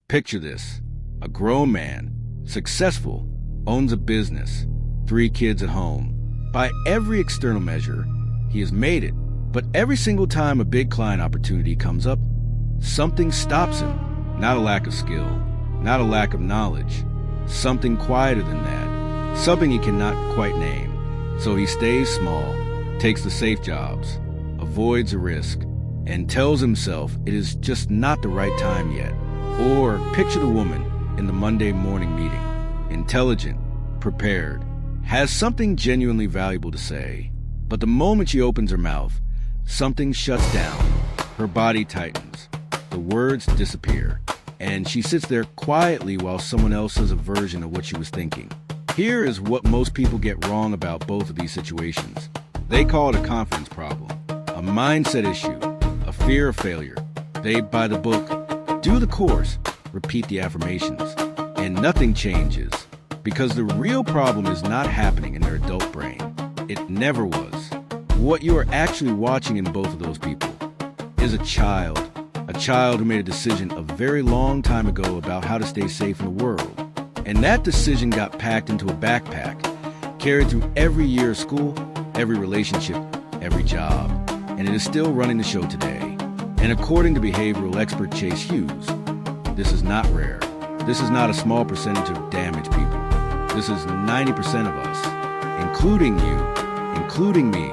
Picture this. A grown man, successful, owns a business, 3 kids at home. By every external measure, he has made it. But every single time a big client opportunity comes up, something stops him. Not a lack of skill, not a lack of knowledge. Something quieter than that. Something he cannot quite name. So he stays small, takes the safe jobs, avoids a risk, and tells himself it is just not the right time yet. Or picture the woman in the Monday morning meeting, intelligent, prepared, has something genuinely valuable to say, but the moment she opens her mouth, something shuts down, her body tightens, the words disappear, and she sits there quietly while someone else says a version of what she was thinking. Here is what most people get wrong about both of these situations. They call it a confidence problem, a mindset issue, a fear of failure. They buy the book, do the course, repeat the affirmations, and nothing changes because the real problem is not happening in their adult brain. It never was. What you are actually watching in both of those people is a child who made a decision a very long time ago about how to stay safe in the world. And that decision got packed into a backpack, carried through every year of school, every relationship, every job, and it is still running the show today. And according to behavioral expert Chase Hughes, this is not rare. This is not a small percentage of damaged people. This is 90% of us, including you, including me.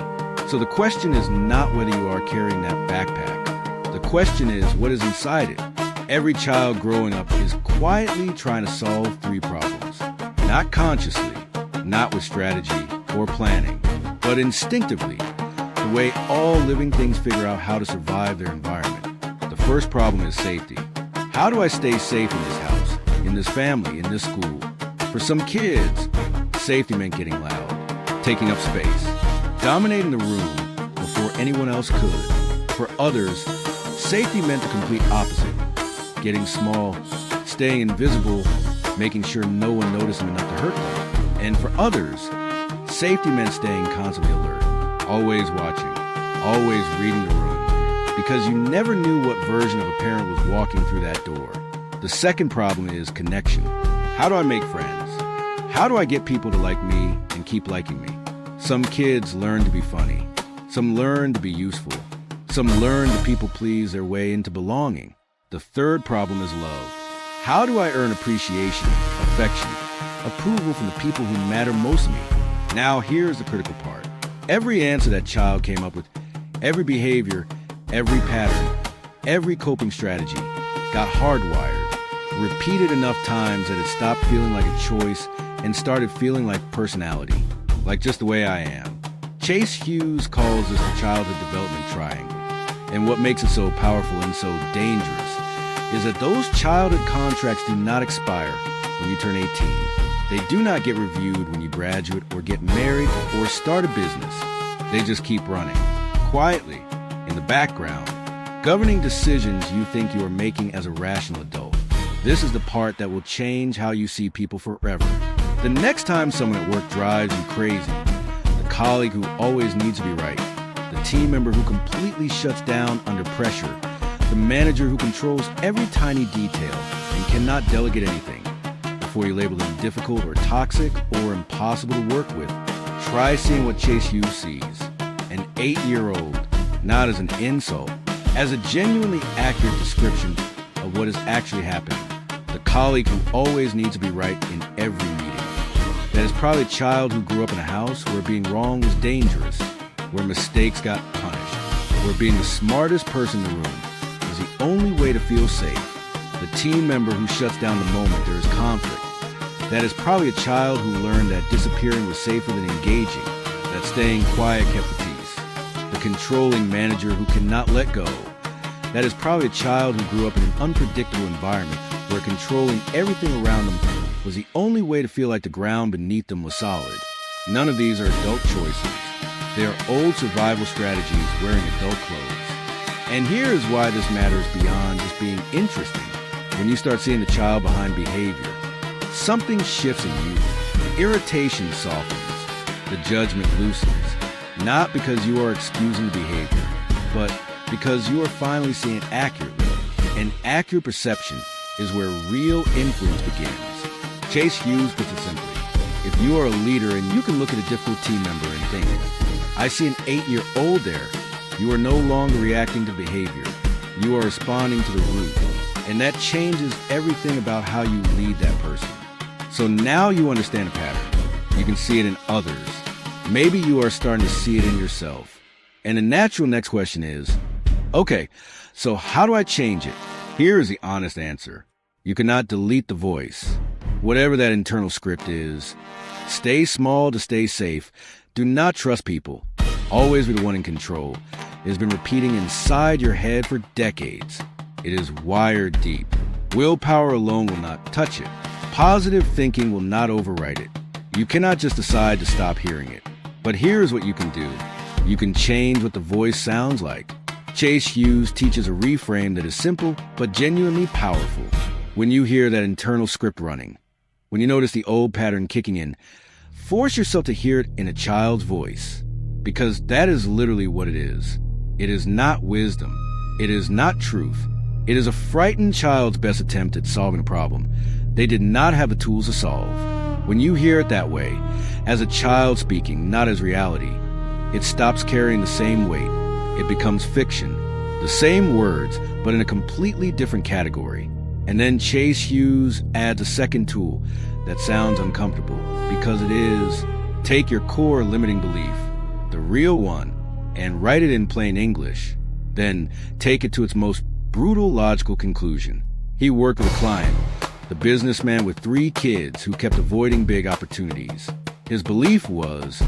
So the question is not whether you are carrying that backpack. The question is what is inside it. Every child growing up is quietly trying to solve 3 problems. Not consciously, not with strategy or planning, but instinctively, the way all living things figure out how to survive their environment. The first problem is safety. How do I stay safe in this house, in this family, in this school? For some kids, safety meant getting loud, taking up space, dominating the room before anyone else could. For others, safety meant the complete opposite, getting small, staying invisible, making sure no one noticed them enough to hurt them. And for others, safety meant staying constantly alert, always watching, always reading the room, because you never knew what version of a parent was walking through that door. The second problem is connection. How do I make friends? How do I get people to like me and keep liking me? Some kids learn to be funny. Some learn to be useful. Some learn to people please their way into belonging. The third problem is love. How do I earn appreciation, affection, approval from the people who matter most to me? Now here's the critical part. Every answer that child came up with, every behavior, every pattern, every coping strategy got hardwired, repeated enough times that it stopped feeling like a choice and started feeling like personality, like just the way I am. Chase Hughes calls this the childhood development triangle. And what makes it so powerful and so dangerous is that those childhood contracts do not expire when you turn 18. They do not get reviewed when you graduate or get married or start a business. They just keep running, quietly, in the background, governing decisions you think you are making as a rational adult. This is the part that will change how you see people forever. The next time someone at work drives you crazy, the colleague who always needs to be right, the team member who completely shuts down under pressure, the manager who controls every tiny detail and cannot delegate anything. Before you label them difficult or toxic or impossible to work with, try seeing what Chase Hughes sees. An 8-year-old, not as an insult, as a genuinely accurate description of what is actually happening. The colleague who always needs to be right in every meeting. That is probably a child who grew up in a house where being wrong was dangerous, where mistakes got punished, where being the smartest person in the room was the only way to feel safe. The team member who shuts down the moment there is conflict. That is probably a child who learned that disappearing was safer than engaging, that staying quiet kept the peace. The controlling manager who cannot let go. That is probably a child who grew up in an unpredictable environment where controlling everything around them was the only way to feel like the ground beneath them was solid. None of these are adult choices. They are old survival strategies wearing adult clothes. And here is why this matters beyond just being interesting. When you start seeing the child behind behavior, something shifts in you. The irritation softens. The judgment loosens. Not because you are excusing the behavior, but because you are finally seeing accurately. An accurate perception is where real influence begins. Chase Hughes puts it simply. If you are a leader and you can look at a difficult team member and think, I see an 8-year-old there, you are no longer reacting to behavior. You are responding to the root. And that changes everything about how you lead that person. So now you understand a pattern. You can see it in others. Maybe you are starting to see it in yourself. And the natural next question is, okay, so how do I change it? Here is the honest answer. You cannot delete the voice. Whatever that internal script is, stay small to stay safe. Do not trust people. Always be the one in control. It has been repeating inside your head for decades. It is wired deep. Willpower alone will not touch it. Positive thinking will not overwrite it. You cannot just decide to stop hearing it. But here's what you can do. You can change what the voice sounds like. Chase Hughes teaches a reframe that is simple but genuinely powerful. When you hear that internal script running, when you notice the old pattern kicking in, force yourself to hear it in a child's voice. Because that is literally what it is. It is not wisdom. It is not truth. It is a frightened child's best attempt at solving a problem they did not have the tools to solve. When you hear it that way, as a child speaking, not as reality, it stops carrying the same weight. It becomes fiction. The same words, but in a completely different category. And then Chase Hughes adds a second tool that sounds uncomfortable because it is, take your core limiting belief, the real one, and write it in plain English. Then take it to its most brutal logical conclusion. He worked with a client, the businessman with 3 kids who kept avoiding big opportunities. His belief was,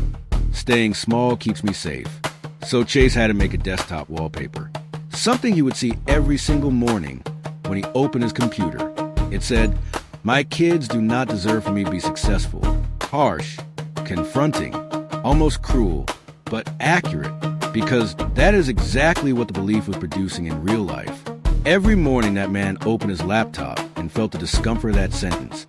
staying small keeps me safe. So Chase had to make a desktop wallpaper, something he would see every single morning when he opened his computer. It said, my kids do not deserve for me to be successful. Harsh, confronting, almost cruel, but accurate, because that is exactly what the belief was producing in real life. Every morning that man opened his laptop and felt the discomfort of that sentence.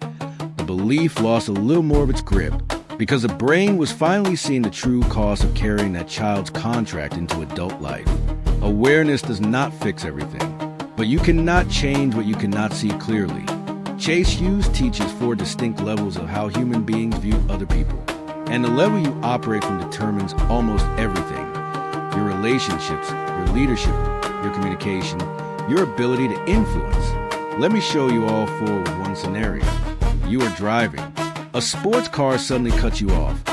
The belief lost a little more of its grip because the brain was finally seeing the true cost of carrying that child's contract into adult life. Awareness does not fix everything, but you cannot change what you cannot see clearly. Chase Hughes teaches 4 distinct levels of how human beings view other people, and the level you operate from determines almost everything. Your relationships, your leadership, your communication, your ability to influence. Let me show you all 4 with one scenario. You are driving. A sports car suddenly cuts you off,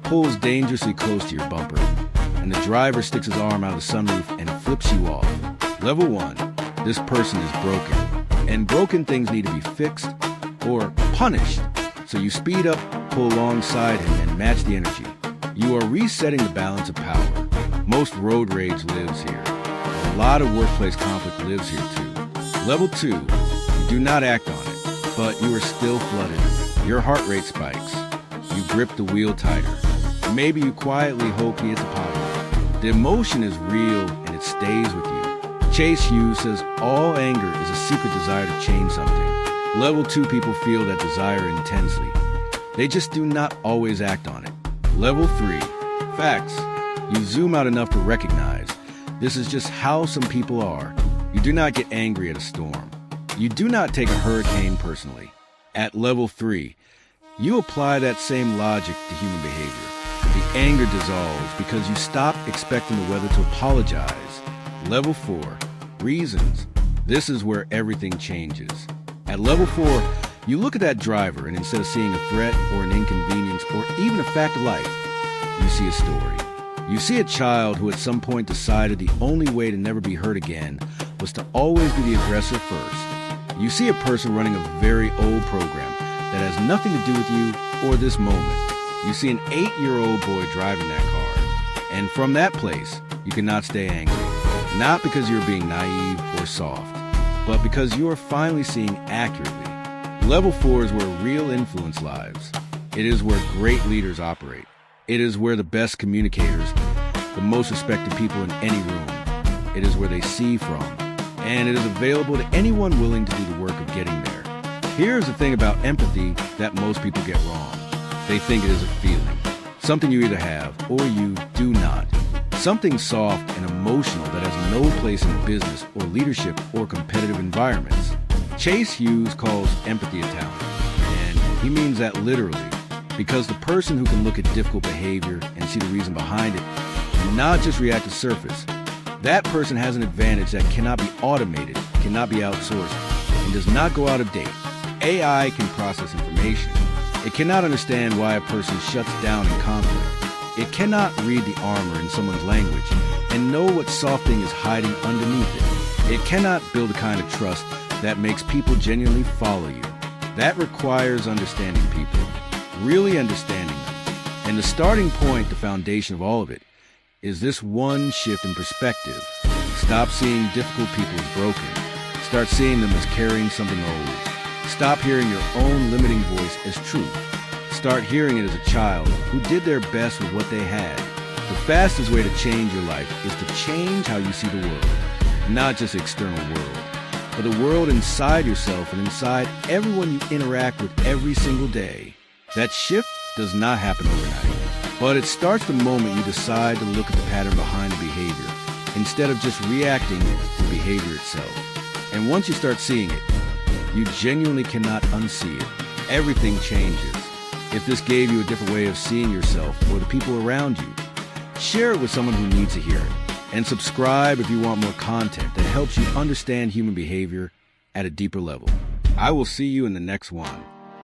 pulls dangerously close to your bumper, and the driver sticks his arm out of the sunroof and flips you off. Level 1, this person is broken, and broken things need to be fixed or punished. So you speed up, pull alongside him, and match the energy. You are resetting the balance of power. Most road rage lives here. A lot of workplace conflict lives here too. Level 2, you do not act on it, but you are still flooded. Your heart rate spikes. You grip the wheel tighter. Maybe you quietly hope he hits a pothole. The emotion is real and it stays with you. Chase Hughes says all anger is a secret desire to change something. Level 2 people feel that desire intensely. They just do not always act on it. Level 3, facts. You zoom out enough to recognize this is just how some people are. You do not get angry at a storm. You do not take a hurricane personally. At level 3, you apply that same logic to human behavior. The anger dissolves because you stop expecting the weather to apologize. Level 4, reasons. This is where everything changes. At level 4, you look at that driver and instead of seeing a threat or an inconvenience or even a fact of life, you see a story. You see a child who at some point decided the only way to never be hurt again was to always be the aggressor first. You see a person running a very old program that has nothing to do with you or this moment. You see an 8-year-old boy driving that car. And from that place, you cannot stay angry. Not because you're being naive or soft, but because you are finally seeing accurately. Level 4 is where real influence lies. It is where great leaders operate. It is where the best communicators, the most respected people in any room. It is where they see from. And it is available to anyone willing to do the work of getting there. Here's the thing about empathy that most people get wrong. They think it is a feeling. Something you either have or you do not. Something soft and emotional that has no place in business or leadership or competitive environments. Chase Hughes calls empathy a talent, and he means that literally, because the person who can look at difficult behavior and see the reason behind it and not just react to surface, that person has an advantage that cannot be automated, cannot be outsourced, and does not go out of date. AI can process information. It cannot understand why a person shuts down in conflict. It cannot read the armor in someone's language and know what soft thing is hiding underneath it. It cannot build a kind of trust that makes people genuinely follow you. That requires understanding people, really understanding them. And the starting point, the foundation of all of it, is this one shift in perspective. Stop seeing difficult people as broken. Start seeing them as carrying something old. Stop hearing your own limiting voice as truth. Start hearing it as a child who did their best with what they had. The fastest way to change your life is to change how you see the world. Not just the external world, but the world inside yourself and inside everyone you interact with every single day. That shift does not happen overnight, but it starts the moment you decide to look at the pattern behind the behavior instead of just reacting to the behavior itself. And once you start seeing it, you genuinely cannot unsee it. Everything changes. If this gave you a different way of seeing yourself or the people around you, share it with someone who needs to hear it. And subscribe if you want more content that helps you understand human behavior at a deeper level. I will see you in the next one.